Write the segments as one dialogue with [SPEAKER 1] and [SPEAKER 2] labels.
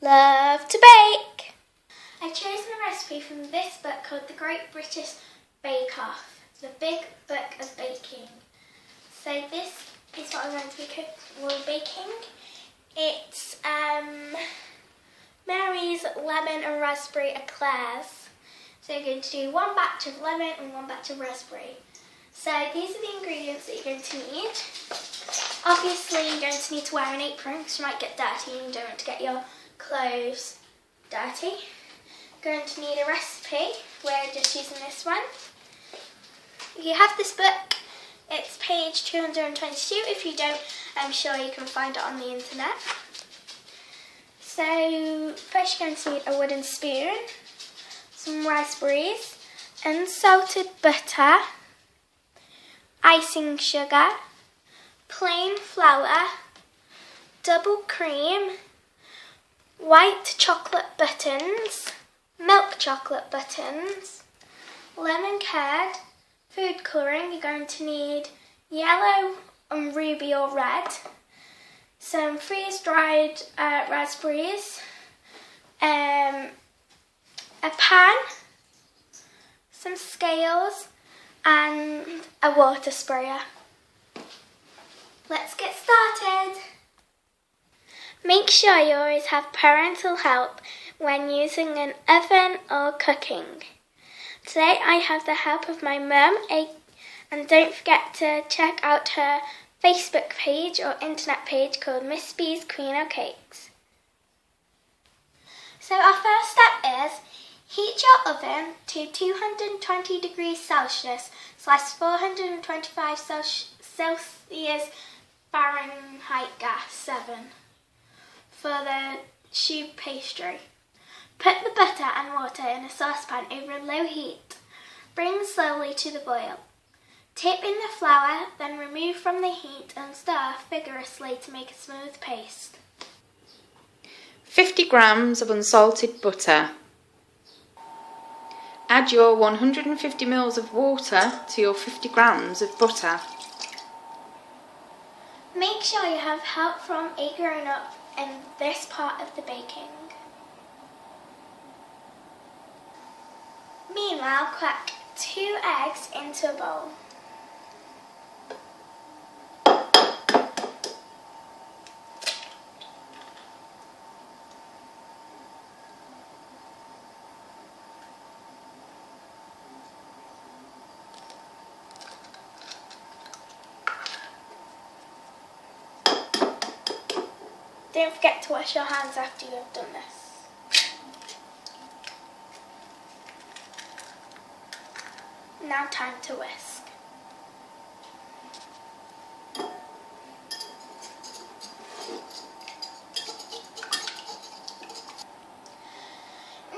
[SPEAKER 1] love to bake. I've chosen a recipe from this book called The Great British Bake Off, the Big Book of Baking. So this is what I'm going to be baking. It's Mary's lemon and raspberry eclairs. So you're going to do one batch of lemon and one batch of raspberry. So these are the ingredients that you're going to need. Obviously you're going to need to wear an apron because you might get dirty and you don't want to get your clothes dirty. You're going to need a recipe. We're just using this one. You have this book. It's page 222. If you don't, I'm sure you can find it on the internet. So first you're going to need a wooden spoon, some raspberries, unsalted butter, icing sugar, plain flour, double cream, white chocolate buttons, milk chocolate buttons, lemon curd, food colouring. You're going to need yellow and ruby or red, some freeze-dried raspberries, a pan, some scales and a water sprayer. Let's get started. Make sure you always have parental help when using an oven or cooking. Today I have the help of my mum, and don't forget to check out her Facebook page or internet page called Miss B's Queen of Cakes. So our first step is heat your oven to 220 degrees Celsius / 425 Celsius Fahrenheit gas 7 for the choux pastry. Put the butter and water in a saucepan over a low heat. Bring slowly to the boil. Tip in the flour, then remove from the heat and stir vigorously to make a smooth paste.
[SPEAKER 2] 50 grams of unsalted butter. Add your 150 ml of water to your 50 grams of butter.
[SPEAKER 1] Make sure you have help from a grown-up in this part of the baking. Meanwhile, crack 2 eggs into a bowl. Don't forget to wash your hands after you have done this. Now time to whisk.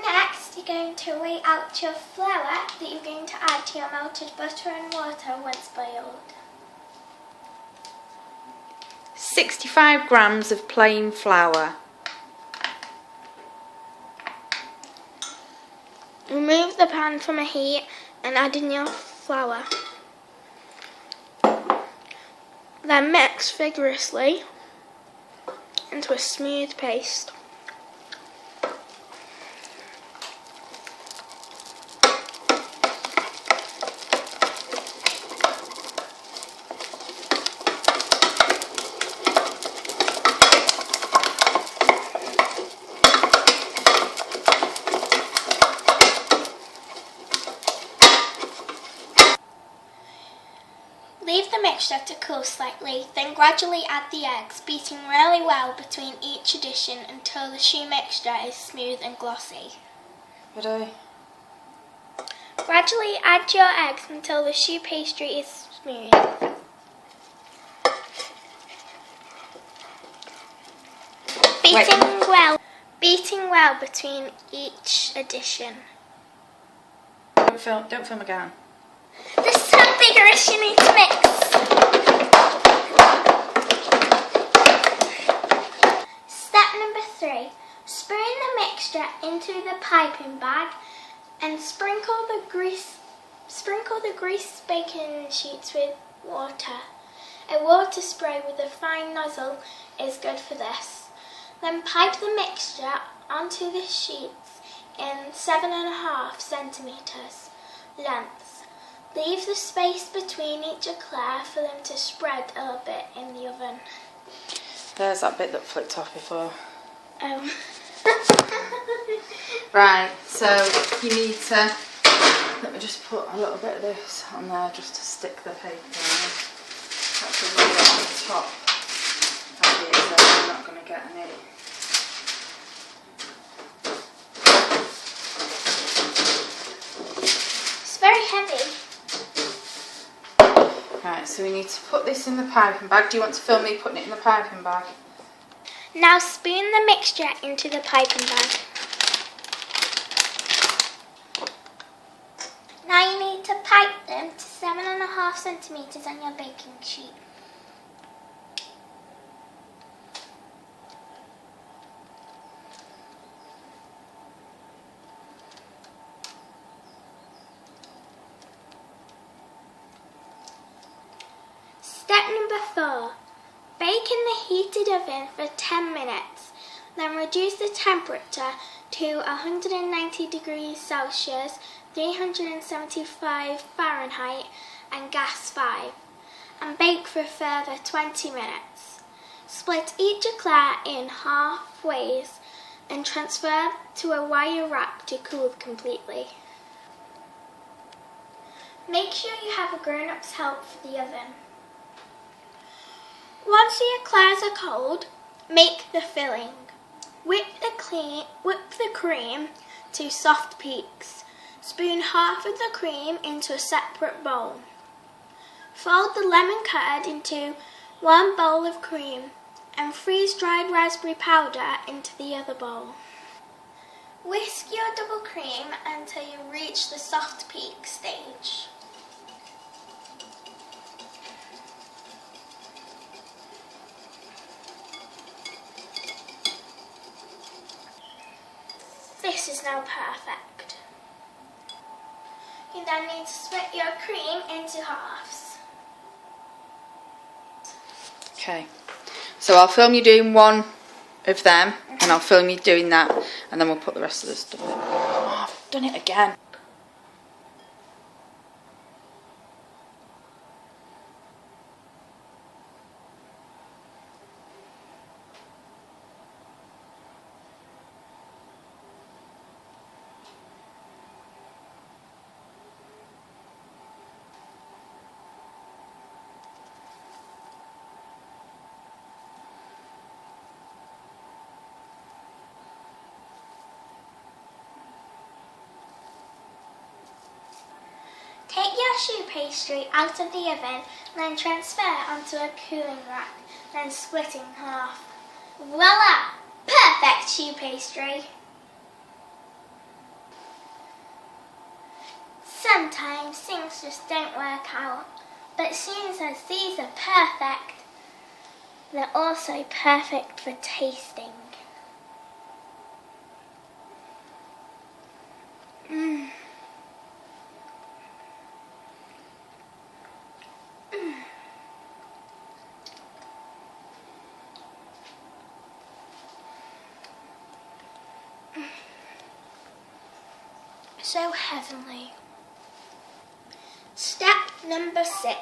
[SPEAKER 1] Next, you're going to weigh out your flour that you're going to add to your melted butter and water once boiled.
[SPEAKER 2] 65 grams of plain flour.
[SPEAKER 1] Remove the pan from a heat and add in your flour. Then mix vigorously into a smooth paste. Leave the mixture to cool slightly, then gradually add the eggs, beating really well between each addition until the choux mixture is smooth and glossy.
[SPEAKER 2] Ready?
[SPEAKER 1] Gradually add your eggs until the choux pastry is smooth. Beating well between each addition.
[SPEAKER 2] Don't film again.
[SPEAKER 1] This is how vigorous you need to mix. Step number 3. Spoon the mixture into the piping bag and sprinkle the grease baking sheets with water. A water spray with a fine nozzle is good for this. Then pipe the mixture onto the sheets in 7.5 centimetres length. Leave the space between each eclair for them to spread a little bit in the oven.
[SPEAKER 2] There's that bit that flicked off before.
[SPEAKER 1] Oh.
[SPEAKER 2] Right, so you need to, let me just put a little bit of this on there just to stick the paper on. Actually leave it on the top of these, so I'm not going to get any.
[SPEAKER 1] It's very heavy.
[SPEAKER 2] Right, so we need to put this in the piping bag. Do you want to film me putting it in the piping bag?
[SPEAKER 1] Now spoon the mixture into the piping bag. Now you need to pipe them to 7.5 centimetres on your baking sheet. Step number 4. Bake in the heated oven for 10 minutes. Then reduce the temperature to 190 degrees Celsius, 375 Fahrenheit and gas 5, and bake for a further 20 minutes. Split each eclair in half ways and transfer to a wire rack to cool completely. Make sure you have a grown-up's help for the oven. Once the eclairs are cold, make the filling. Whip the cream to soft peaks. Spoon half of the cream into a separate bowl. Fold the lemon curd into one bowl of cream and freeze dried raspberry powder into the other bowl. Whisk your double cream until you reach the soft peak stage. This is now perfect. You then need to split your cream into halves.
[SPEAKER 2] Okay, so I'll film you doing one of them and I'll film you doing that and then we'll put the rest of the stuff in. Oh, I've done it again.
[SPEAKER 1] Take your choux pastry out of the oven and then transfer onto a cooling rack, then split in half. Voila! Perfect choux pastry! Sometimes things just don't work out, but seeing as these are perfect, they're also perfect for tasting. So heavenly. Step number 6.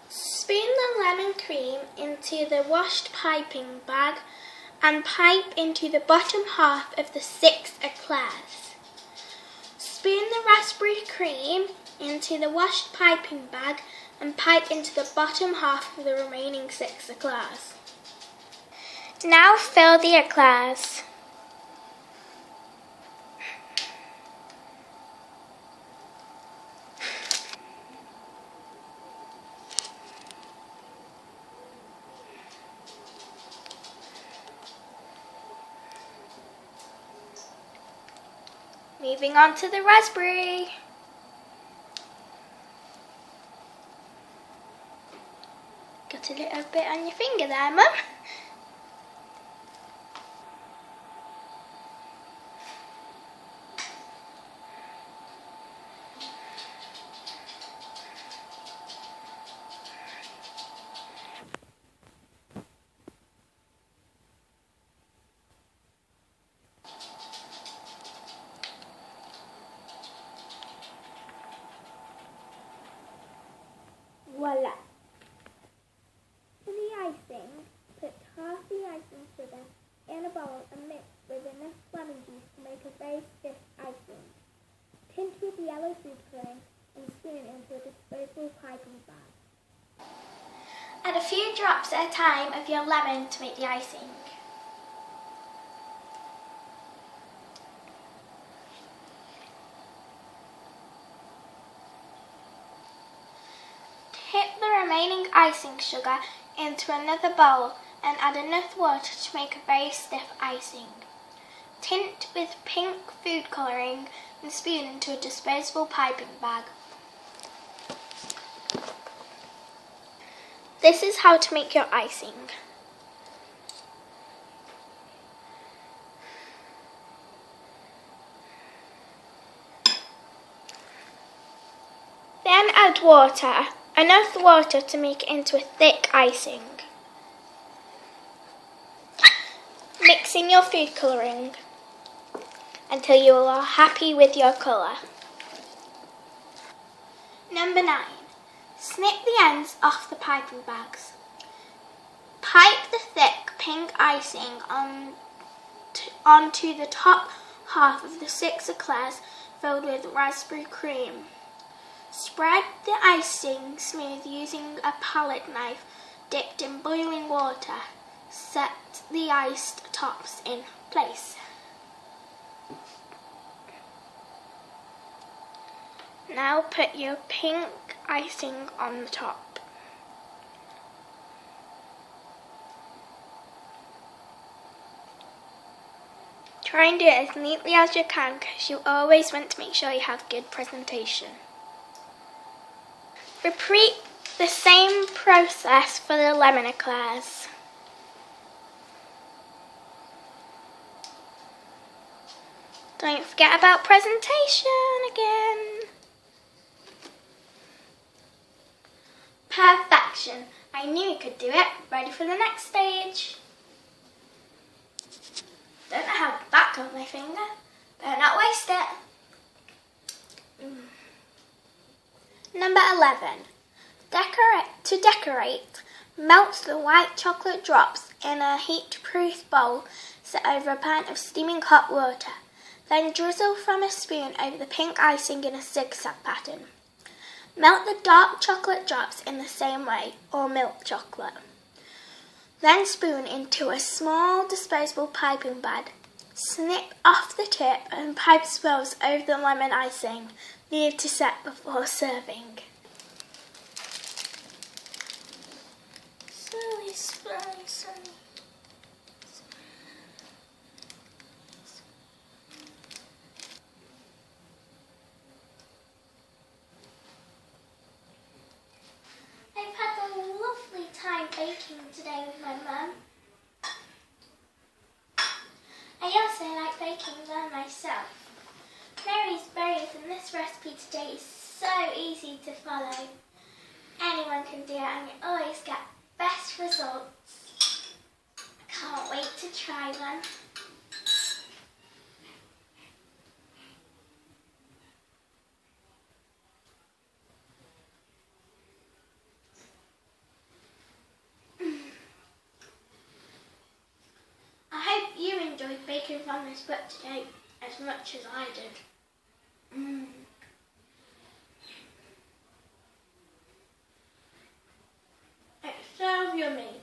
[SPEAKER 1] Spoon the lemon cream into the washed piping bag and pipe into the bottom half of the 6 eclairs. Spoon the raspberry cream into the washed piping bag and pipe into the bottom half of the remaining 6 eclairs. Now fill the eclairs. Moving on to the raspberry. Got a little bit on your finger there, Mum. bowl and mix with enough lemon juice to make a very stiff icing. Tint with yellow food colouring and spoon into a disposable piping bag. Add a few drops at a time of your lemon to make the icing. Tip the remaining icing sugar into another bowl and add enough water to make a very stiff icing. Tint with pink food colouring and spoon into a disposable piping bag. This is how to make your icing. Then add water, enough water to make it into a thick icing. Mix in your food colouring until you are happy with your colour. Number 9. Snip the ends off the piping bags. Pipe the thick pink icing onto the top half of the 6 éclairs filled with raspberry cream. Spread the icing smooth using a palette knife dipped in boiling water. Set the iced tops in place. Now put your pink icing on the top. Try and do it as neatly as you can because you always want to make sure you have good presentation. Repeat the same process for the lemon éclairs. Don't forget about presentation again. Perfection. I knew you could do it. Ready for the next stage. Don't know how that got my finger. Better not waste it. Number 11. To decorate, melt the white chocolate drops in a heat-proof bowl set over a pan of steaming hot water. Then drizzle from a spoon over the pink icing in a zigzag pattern. Melt the dark chocolate drops in the same way, or milk chocolate. Then spoon into a small disposable piping bag. Snip off the tip and pipe swirls over the lemon icing. Leave to set before serving. Slowly. I've had a lovely time baking today with my mum. I also like baking them myself. Mary's berries in this recipe today is so easy to follow. Anyone can do it and you always get best results. I can't wait to try one. I hope you enjoyed baking from this book today as much as I did. It's so yummy.